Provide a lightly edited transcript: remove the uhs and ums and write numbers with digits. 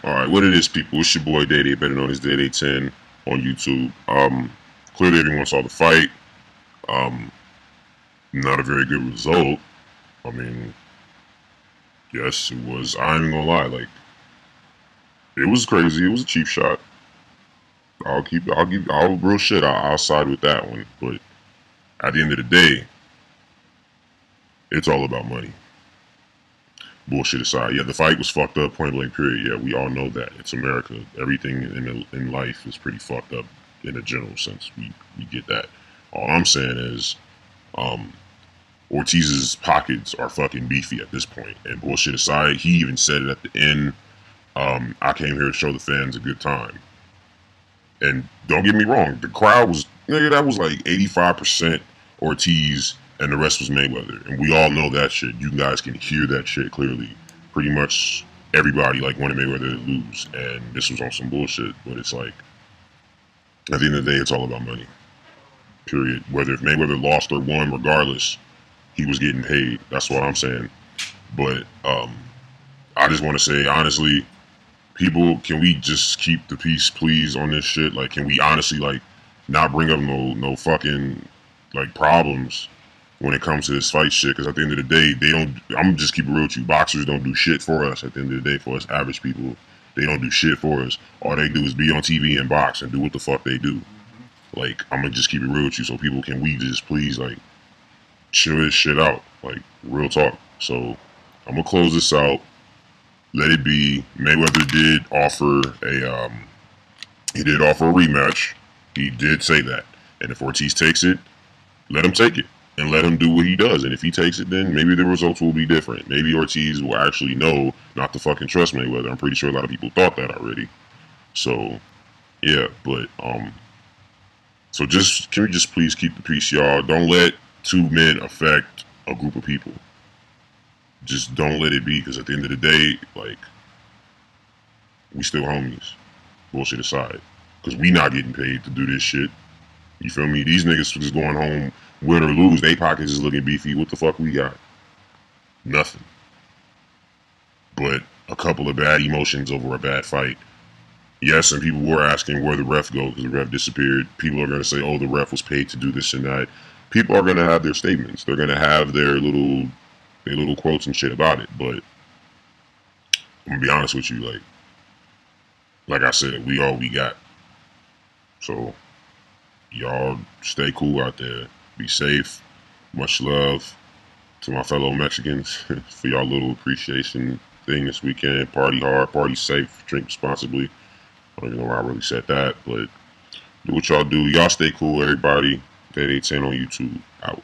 Alright, what it is, people? It's your boy Day Day, better known as Day Day 10 on YouTube. Clearly everyone saw the fight. Um, Not a very good result. I mean, yes, it was. I ain't even gonna lie, like, it was crazy. It was a cheap shot. I'll real shit. I'll side with that one. But at the end of the day, it's all about money. Bullshit aside, yeah, the fight was fucked up, point blank, period. Yeah, we all know that. It's America. Everything in life is pretty fucked up in a general sense. We get that. All I'm saying is, um, Ortiz's pockets are fucking beefy at this point. And bullshit aside, he even said it at the end. I came here to show the fans a good time. And don't get me wrong, the crowd was, nigga, that was like 85% Ortiz and the rest was Mayweather. And we all know that shit. You guys can hear that shit clearly. Pretty much everybody like wanted Mayweather to lose. And this was on some bullshit. But it's like, at the end of the day, it's all about money. Period. Whether if Mayweather lost or won, regardless, he was getting paid. That's what I'm saying. But I just want to say, honestly, people, can we just keep the peace, please, on this shit? Like, can we honestly, like, not bring up no fucking, like, problems when it comes to this fight shit? Because at the end of the day, they don't, I'm just keep it real with you, boxers don't do shit for us. At the end of the day, for us average people, they don't do shit for us. All they do is be on TV and box and do what the fuck they do. Like, I'm gonna just keep it real with you, so people, can we just please, like, chill this shit out? Like, real talk. So, I'm gonna close this out. Let it be. Mayweather did offer a rematch. He did say that. And if Ortiz takes it, let him take it. And let him do what he does. And if he takes it, then maybe the results will be different. Maybe Ortiz will actually know not to fucking trust Mayweather. I'm pretty sure a lot of people thought that already. So, yeah, but, so just, can we just please keep the peace, y'all? Don't let two men affect a group of people. Just don't let it be, because at the end of the day, like, we still homies. Bullshit aside. Because we not getting paid to do this shit. You feel me? These niggas just going home, win or lose. They pockets is looking beefy. What the fuck we got? Nothing. But a couple of bad emotions over a bad fight. Yes, and people were asking where the ref go because the ref disappeared. People are going to say, oh, the ref was paid to do this and that. People are going to have their statements. They're going to have their little quotes and shit about it. But I'm going to be honest with you, like I said, we all we got. So y'all stay cool out there. Be safe. Much love to my fellow Mexicans for y'all little appreciation thing this weekend. Party hard, party safe, drink responsibly. I don't even know why I really said that, but do what y'all do. Y'all stay cool, everybody. Day 10 on YouTube. Out.